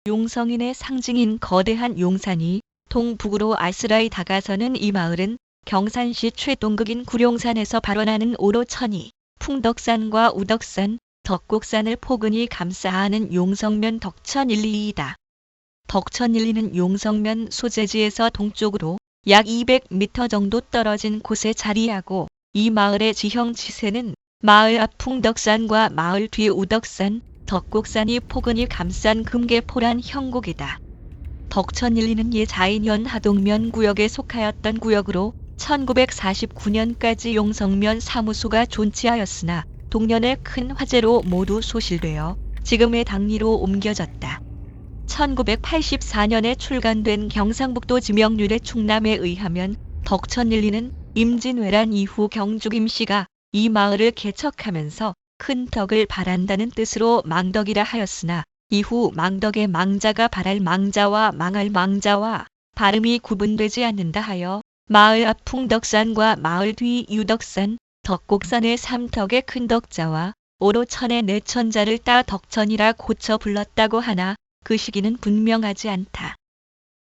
용성인의 상징인 거대한 용산이 동북으로 알스라이 다가서는 이 마을은 경산시 최동극인 구룡산에서 발원하는 오로천이 풍덕산과 우덕산, 덕곡산을 포근히 감싸안은 용성면 덕천일리이다. 덕천일리는 용성면 소재지에서 동쪽으로 약 200m 정도 떨어진 곳에 자리하고 이 마을의 지형지세는 마을 앞 풍덕산과 마을 뒤 우덕산, 덕곡산이 포근히 감싼 금계포란 형국이다. 덕천일리는 옛 자인현 하동면 구역에 속하였던 구역으로 1949년까지 용성면 사무소가 존치하였으나 동년의 큰 화재로 모두 소실되어 지금의 당리로 옮겨졌다. 1984년에 출간된 경상북도 지명률의 충남에 의하면 덕천일리는 임진왜란 이후 경주 김씨가 이 마을을 개척하면서 큰 덕을 바란다는 뜻으로 망덕이라 하였으나 이후 망덕의 망자가 바랄 망자와 망할 망자와 발음이 구분되지 않는다 하여 마을 앞 풍덕산과 마을 뒤 유덕산, 덕곡산의 삼덕의 큰 덕자와 오로천의 내천자를 따 덕천이라 고쳐 불렀다고 하나 그 시기는 분명하지 않다.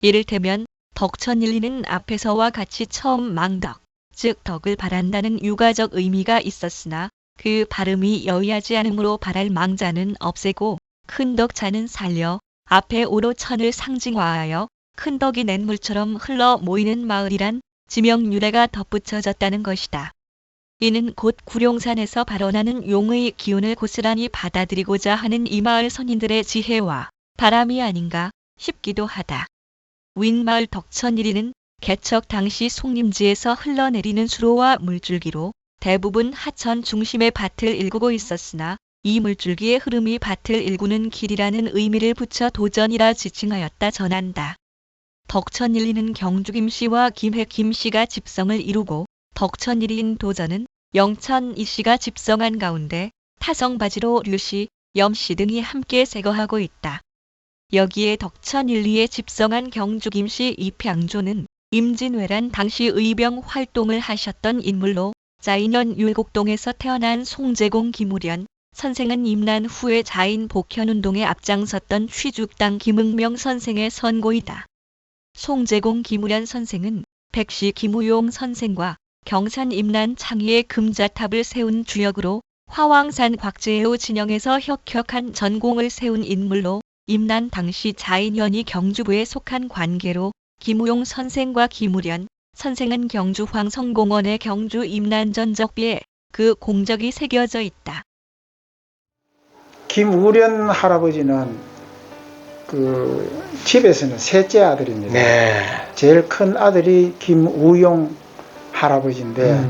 이를테면 덕천일리는 앞에서와 같이 처음 망덕, 즉 덕을 바란다는 유가적 의미가 있었으나 그 발음이 여의하지 않으므로 바랄 망자는 없애고 큰 덕자는 살려 앞에 오로천을 상징화하여 큰 덕이 냇물처럼 흘러 모이는 마을이란 지명유래가 덧붙여졌다는 것이다. 이는 곧 구룡산에서 발원하는 용의 기운을 고스란히 받아들이고자 하는 이 마을 선인들의 지혜와 바람이 아닌가 싶기도 하다. 윗마을 덕천일리는 개척 당시 송림지에서 흘러내리는 수로와 물줄기로 대부분 하천 중심의 밭을 일구고 있었으나 이 물줄기의 흐름이 밭을 일구는 길이라는 의미를 붙여 도전이라 지칭하였다 전한다. 덕천일리는 경주 김씨와 김해 김씨가 집성을 이루고 덕천일리인 도전은 영천 이씨가 집성한 가운데 타성바지로 류씨, 염씨 등이 함께 세거하고 있다. 여기에 덕천일리에 집성한 경주 김씨 이평조는 임진왜란 당시 의병 활동을 하셨던 인물로 자인현 율곡동에서 태어난 송제공 김우련 선생은 임난 후에 자인 복현운동에 앞장섰던 취죽당 김응명 선생의 선고이다. 송제공 김우련 선생은 백시 김우용 선생과 경산 임난 창의의 금자탑을 세운 주역으로 화왕산 곽제해오 진영에서 혁혁한 전공을 세운 인물로 임난 당시 자인현이 경주부에 속한 관계로 김우용 선생과 김우련 선생은 경주 황성공원의 경주 임난전적비에 그 공적이 새겨져 있다. 김우련 할아버지는 그 집에서는 셋째 아들입니다. 네. 제일 큰 아들이 김우용 할아버지인데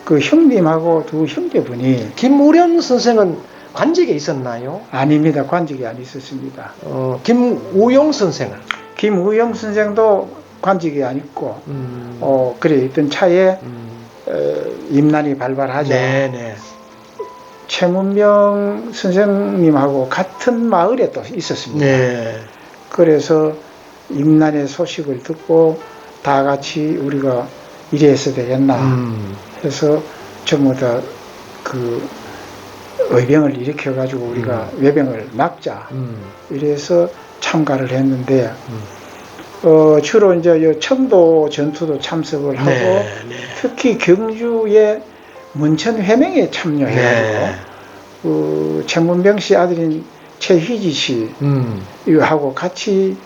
그 형님하고 두 형제분이 김우련 선생은 관직에 있었나요? 아닙니다. 관직이 안 있었습니다. 김우용 선생은? 김우용 선생도 관직이 안 있고 그래 있던 차에 임난이 발발하죠. 네네. 최문명 선생님하고 같은 마을에 또 있었습니다. 네. 그래서 임난의 소식을 듣고 다 같이 우리가 이래서 되겠나 해서 전부 다 그 의병을 일으켜 가지고 우리가 외병을 막자 이래서 참가를 했는데 주로 이제 청도 전투도 참석을 하고 네. 특히 경주의 문천 회맹에 참여해가지고 네. 최문병 씨 아들인 최휘지 씨하고 같이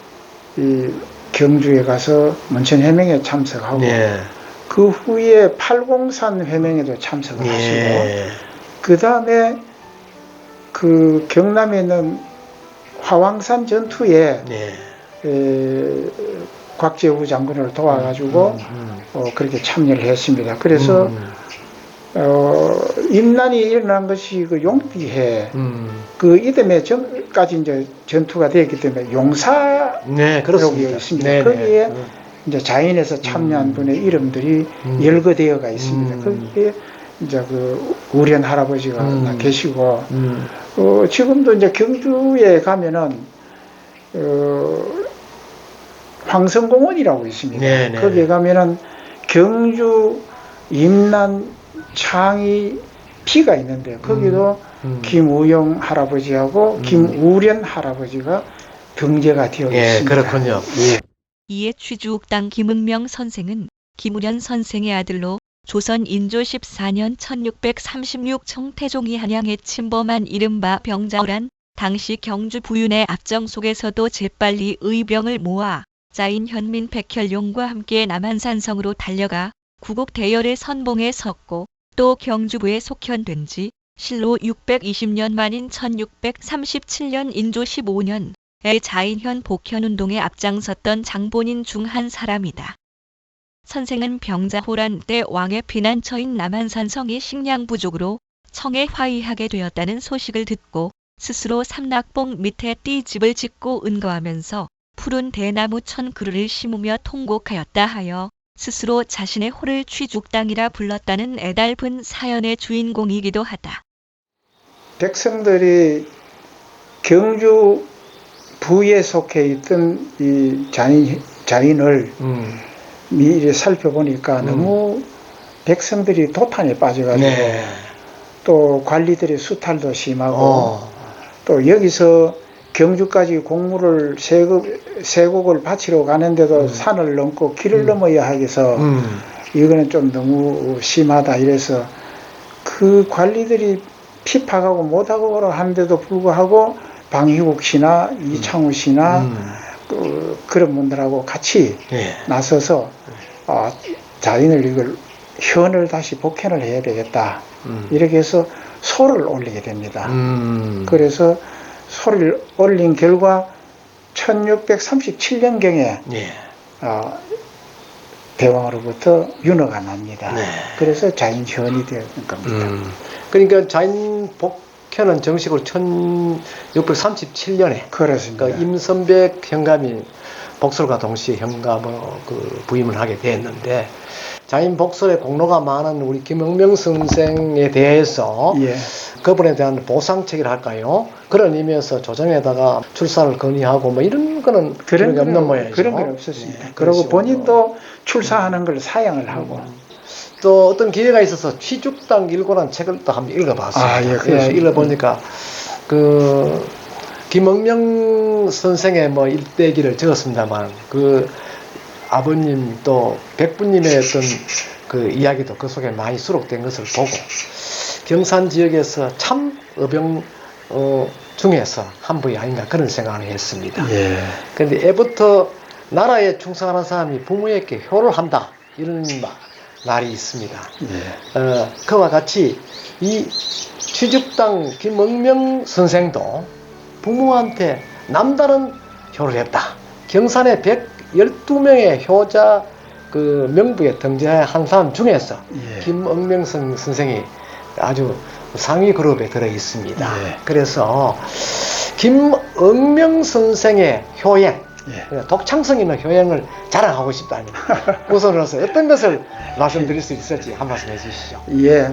이 경주에 가서 문천 회맹에 참석하고 네. 그 후에 팔공산 회맹에도 참석을 네. 하시고 그 다음에 그 경남에 있는 화왕산 전투에 네. 곽재우 장군을 도와가지고 그렇게 참여를 했습니다. 그래서 임난이 일어난 것이 그 용비해 그 이듬해 전까지 이제 전투가 되었기 때문에 용사라고 네, 그렇습니다. 있습니다. 네네. 거기에 이제 자인에서 참여한 분의 이름들이 열거되어가 있습니다. 거기에 이제 그 우련 할아버지가 계시고 지금도 이제 경주에 가면은 황성공원이라고 있습니다. 네네. 거기에 가면은 경주 임난 창의 피가 있는데 거기도 김우영 할아버지하고 김우련 할아버지가 등재가 되어 예, 있습니다. 그렇군요. 예. 이에 취주옥당 김응명 선생은 김우련 선생의 아들로 조선 인조 14년 1636 청태종이 한양에 침범한 이른바 병자호란 당시 경주 부윤의 앞정 속에서도 재빨리 의병을 모아 짜인 현민 백혈룡과 함께 남한산성으로 달려가 구국 대열의 선봉에 섰고 또 경주부에 속현된 지 실로 620년 만인 1637년 인조 15년에 자인현 복현운동에 앞장섰던 장본인 중 한 사람이다. 선생은 병자호란 때 왕의 피난처인 남한산성이 식량 부족으로 청에 화의하게 되었다는 소식을 듣고 스스로 삼락봉 밑에 띠집을 짓고 은거하면서 푸른 대나무 천 그루를 심으며 통곡하였다 하여 스스로 자신의 호를 취죽당이라 불렀다는 애달픈 사연의 주인공이기도 하다. 백성들이 경주 부에 속해 있던 이 자인을 미리 살펴보니까 너무 백성들이 도탄에 빠져가지고 네. 또 관리들의 수탈도 심하고 또 여기서 경주까지 공무를 세곡을 바치러 가는데도 산을 넘고 길을 넘어야 하겠어 이거는 좀 너무 심하다 이래서 그 관리들이 피파하고 못하고 하는데도 불구하고 방희국 씨나 이창우 씨나 그런 분들하고 같이 예. 나서서 자인을 이걸 현을 다시 복현을 해야 되겠다 이렇게 해서 소를 올리게 됩니다. 그래서 소를 올린 결과 1637년경에 예. 대왕으로부터 윤허가 납니다. 네. 그래서 자인현이 되는 겁니다. 그러니까 자인 복현은 정식으로 1637년에 그렇습니다. 그러니까 임선백 현감이 복설과 동시에 현감을 부임을 하게 됐는데 자인 복설의 공로가 많은 우리 김응명 선생에 대해서 예. 그분에 대한 보상책이라 할까요? 그런 의미에서 조정에다가 출사를 건의하고 뭐 이런 거는 그런 없는 건 모양이죠. 그런 건 없었습니다. 네, 그리고 그러시군요. 본인도 출사하는 걸 사양을 하고 또 어떤 기회가 있어서 취죽당 일고라는 책을 또 한번 읽어봤습니다. 예, 그렇습니다. 읽어보니까 그 김응명 선생의 뭐 일대기를 적었습니다만 그 아버님 또 백부님의 어떤 그 이야기도 그 속에 많이 수록된 것을 보고 경산 지역에서 참 의병 중에서 한 분이 아닌가 그런 생각을 했습니다. 예. 그런데 애부터 나라에 충성하는 사람이 부모에게 효를 한다 이런 말이 있습니다. 예. 그와 같이 이 취죽당 김응명 선생도 부모한테 남다른 효를 했다. 경산의 112명의 효자 그 명부에 등재한 사람 중에서 예. 김응명 선생이 아주 상위 그룹에 들어 있습니다. 예. 그래서 김응명 선생의 효행, 예. 독창성 있는 효행을 자랑하고 싶다면 우선으로서 어떤 것을 말씀드릴 수 있을지 한 말씀 해주시죠. 예,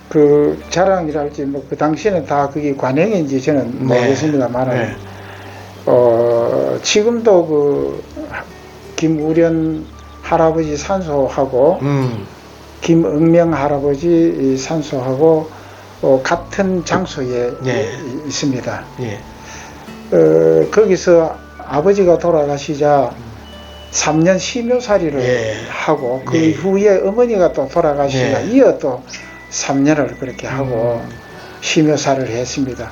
그 자랑이랄지 그 당시에는 다 그게 관행인지 저는 네. 모르겠습니다만 네. 지금도 그 김우련 할아버지 산소하고 김응명 할아버지 산소하고 같은 장소에 네. 있습니다. 예. 거기서 아버지가 돌아가시자 3년 심요살이를 예. 하고 그 예. 후에 어머니가 또 돌아가시자 예. 이어 또 3년을 그렇게 하고 심요살을 했습니다.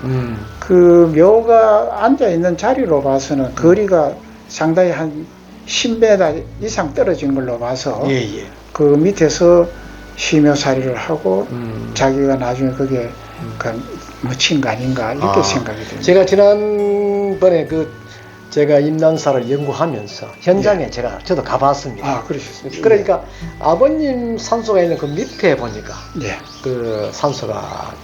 그 묘가 앉아 있는 자리로 봐서는 거리가 상당히 한 10m 이상 떨어진 걸로 봐서 예, 예. 그 밑에서 심요살이를 하고 자기가 나중에 그게 묻힌 거 아닌가 이렇게 생각이 듭니다. 제가 지난번에 제가 임난사를 연구하면서 현장에 저도 가봤습니다. 그러셨습니다. 그러니까 아버님 산소가 있는 그 밑에 보니까 예. 그 산소가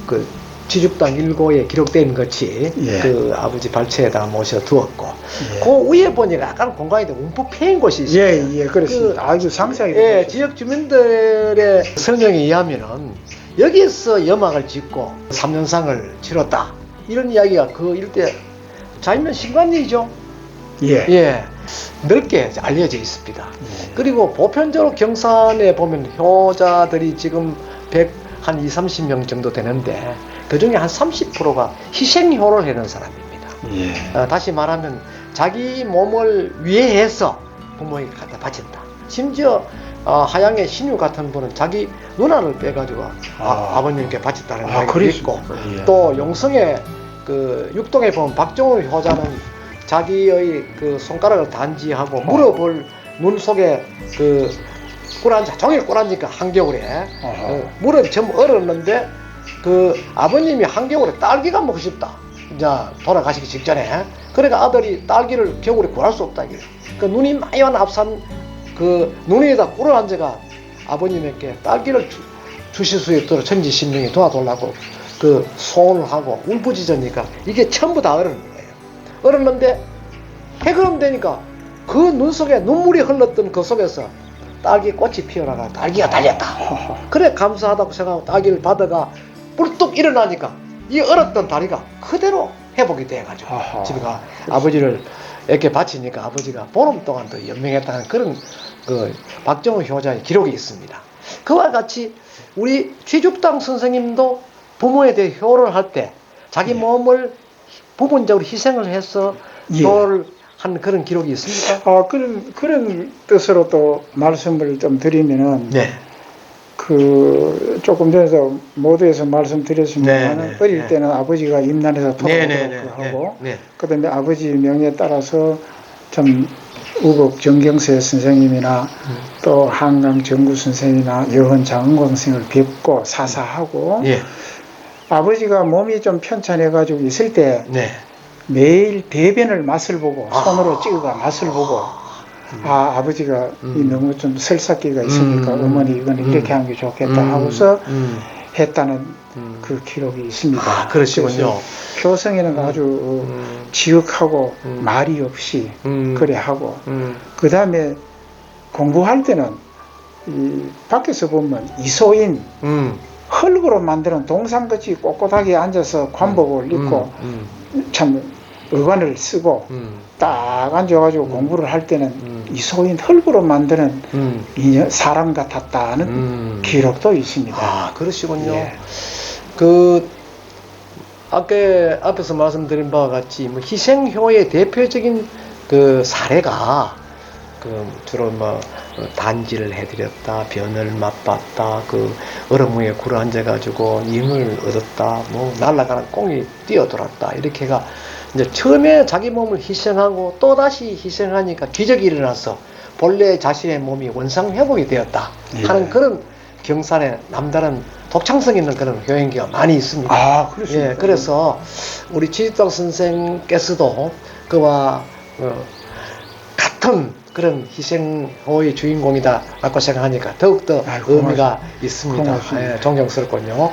그 취죽당 일고에 기록된 것이 예. 그 아버지 발치에다가 모셔 두었고 예. 그 위에 보니까 약간 공간이 움푹 패인 곳이 있어요. 예, 그렇습니다. 아주 상세하게. 예, 보셨죠. 지역 주민들의 설명에 의하면은 여기서 염막을 짓고 3년상을 치렀다. 이런 이야기가 그 일대 자인면 신관리죠. 예. 넓게 알려져 있습니다. 그리고 보편적으로 경산에 보면 효자들이 지금 한 20, 30명 정도 되는데 그 중에 한 30%가 희생효를 해는 사람입니다. 예. 다시 말하면 자기 몸을 위해서 부모에게 갖다 바친다. 심지어 하양의 신유 같은 분은 자기 누나를 빼가지고 아버님께 바쳤다는 얘기가 있고, 예. 또 용성의 그 육동에 보면 박정우 효자는 자기의 그 손가락을 단지하고 무릎을 눈 속에 그 꿇앉아, 종일 꿇앉으니까 한겨울에 무릎이 전부 얼었는데 그 아버님이 한겨울에 딸기가 먹고 싶다. 이제 돌아가시기 직전에. 그러니까 아들이 딸기를 겨울에 구할 수 없다. 그 눈이 마연 앞산 그 눈 위에다 꿇어앉아가 아버님에게 딸기를 주실 수 있도록 천지신명이 도와달라고 그 소원을 하고 울부짖으니까 이게 전부 다 얼은 거예요. 얼었는데 해그럼 되니까 그 눈 속에 눈물이 흘렀던 그 속에서 딸기 꽃이 피어나가 딸기가 달렸다. 그래 감사하다고 생각하고 딸기를 받아가 뿔뚝 일어나니까 이 얼었던 다리가 그대로 회복이 돼가지고 집에 가 아버지를 이렇게 바치니까 아버지가 보름 동안 더 연명했다는 그런 그 박정우 효자의 기록이 있습니다. 그와 같이 우리 취죽당 선생님도 부모에 대해 효를 할 때 자기 몸을 부분적으로 희생을 해서 효를 한 그런 기록이 있습니까? 그런 뜻으로 또 말씀을 좀 드리면은, 네. 그, 조금 전에도 모두에서 말씀드렸습니다만, 네, 네, 어릴 네. 때는 아버지가 임난해서 네, 돌아오도록 하고, 네. 그 다음에 아버지 명에 따라서 참, 우국 정경세 선생님이나 또 한강 정구 선생이나 여헌 장은광 선생을 뵙고 사사하고, 예. 아버지가 몸이 좀 편찮아가지고 있을 때, 네. 매일 대변을 맛을 보고 손으로 찍어가 맛을 보고 아버지가 너무 좀 설사기가 있으니까 어머니 이건 이렇게 하는 게 좋겠다 하고서 했다는 그 기록이 있습니다. 그러시군요. 효성이는 아주 지극하고 말이 없이 그래 하고 그 다음에 공부할 때는 이 밖에서 보면 이소인 흙으로 만드는 동상같이 꼿꼿하게 앉아서 관복을 입고 참 의관을 쓰고 딱 앉아가지고 공부를 할 때는 이소인 흙으로 만드는 사람 같았다는 기록도 있습니다. 그러시군요. 예. 그 앞에서 말씀드린 바와 같이 뭐 희생효의 대표적인 그 사례가 그 주로 뭐 단지를 해드렸다, 변을 맛봤다, 그 얼음 위에 굴어 앉아가지고 임을 얻었다, 뭐 날아가는 꽁이 뛰어돌았다 이렇게가 이제 처음에 자기 몸을 희생하고 또 다시 희생하니까 기적이 일어나서 본래 자신의 몸이 원상 회복이 되었다 하는 그런 경산에 남다른 독창성 있는 그런 효행기가 많이 있습니다. 그렇습니다. 예, 그래서 우리 취죽당 선생께서도 그와 같은 그런 희생호의 주인공이다라고 생각하니까 더욱더 의미가 있습니다. 예, 존경스럽군요.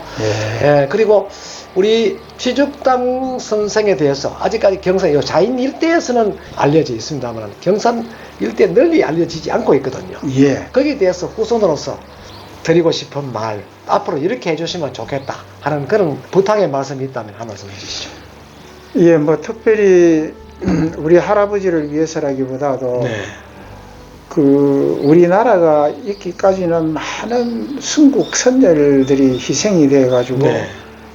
예, 그리고 우리 취죽당 선생에 대해서 아직까지 경산 자인 일대에서는 알려져 있습니다만 경산 일대 널리 알려지지 않고 있거든요. 예. 거기에 대해서 후손으로서 드리고 싶은 말 앞으로 이렇게 해주시면 좋겠다 하는 그런 부탁의 말씀이 있다면 한 말씀 해주시죠. 예, 뭐 특별히 우리 할아버지를 위해서라기보다도 그 우리나라가 있기까지는 많은 순국 선열들이 희생이 돼 가지고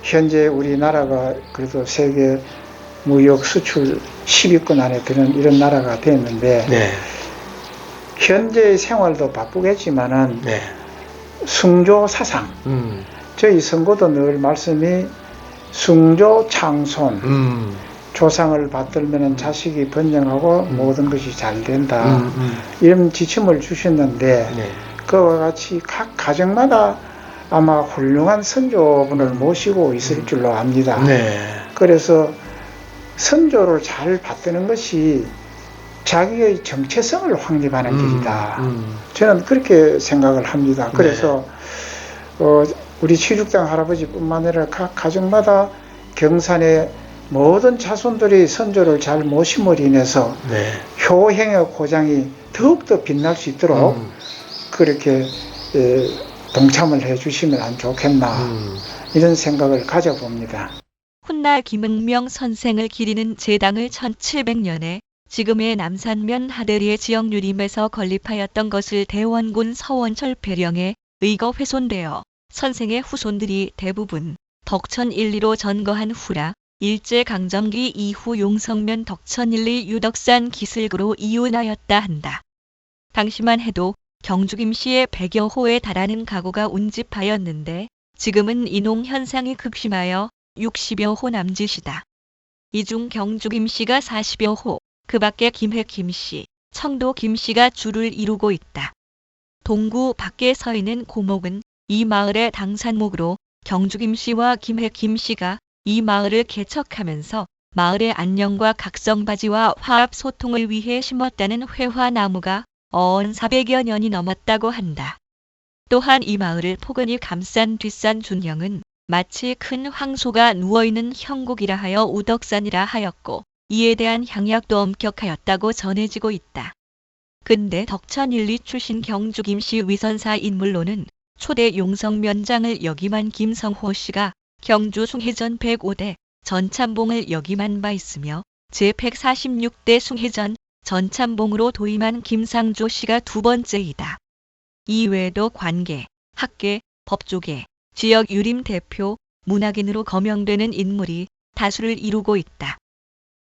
현재 우리나라가 그래도 세계 무역 수출 10위권 안에 드는 이런 나라가 됐는데 현재의 생활도 바쁘겠지만은 숭조 사상 저희 선고도 늘 말씀이 숭조 창손 조상을 받들면 자식이 번영하고 모든 것이 잘 된다 이런 지침을 주셨는데 그와 같이 각 가정마다 아마 훌륭한 선조분을 모시고 있을 줄로 압니다. 그래서 선조를 잘 받드는 것이 자기의 정체성을 확립하는 길이다. 저는 그렇게 생각을 합니다. 그래서 우리 취죽당 할아버지뿐만 아니라 각 가정마다 경산의 모든 자손들이 선조를 잘 모심으로 인해서 효행의 고장이 더욱더 빛날 수 있도록 그렇게 동참을 해주시면 안 좋겠나 이런 생각을 가져봅니다. 훗날 김응명 선생을 기리는 제당을 1700년에 지금의 남산면 하대리의 지역 유림에서 건립하였던 것을 대원군 서원철 배령에 의거 훼손되어 선생의 후손들이 대부분 덕천 1, 2로 전거한 후라 일제강점기 이후 용성면 덕천일리 유덕산 기슭으로 이혼하였다 한다. 당시만 해도 경주 김씨의 100여 호에 달하는 가구가 운집하였는데 지금은 인홍 현상이 급심하여 60여 호 남짓이다. 이 중 경주 김씨가 40여 호, 그 밖에 김해 김씨, 청도 김씨가 주를 이루고 있다. 동구 밖에 서 있는 고목은 이 마을의 당산목으로 경주 김씨와 김해 김씨가 이 마을을 개척하면서 마을의 안녕과 각성바지와 화합 소통을 위해 심었다는 회화나무가 어언 400여 년이 넘었다고 한다. 또한 이 마을을 포근히 감싼 뒷산 준형은 마치 큰 황소가 누워있는 형국이라 하여 우덕산이라 하였고 이에 대한 향약도 엄격하였다고 전해지고 있다. 근대 덕천일리 출신 경주 김씨 위선사 인물로는 초대 용성면장을 역임한 김성호 씨가 경주 숭해전 105대 전참봉을 역임한 바 있으며 제146대 숭해전 전참봉으로 도임한 김상조 씨가 두 번째이다. 이외에도 관계, 학계, 법조계, 지역 유림 대표, 문학인으로 거명되는 인물이 다수를 이루고 있다.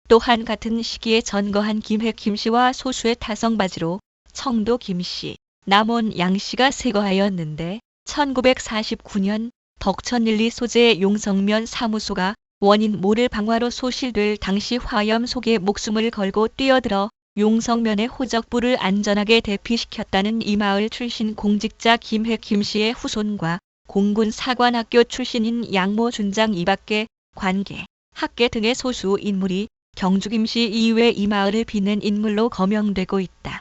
또한 같은 시기에 전거한 김해 김씨와 소수의 타성바지로 청도 김씨, 남원 양씨가 세거하였는데 1949년 덕천일리 소재의 용성면 사무소가 원인 모를 방화로 소실될 당시 화염 속에 목숨을 걸고 뛰어들어 용성면의 호적부를 안전하게 대피시켰다는 이 마을 출신 공직자 김해 김씨의 후손과 공군 사관학교 출신인 양모 준장 이밖에 관계, 학계 등의 소수 인물이 경주 김씨 이외 이 마을을 빛낸 인물로 거명되고 있다.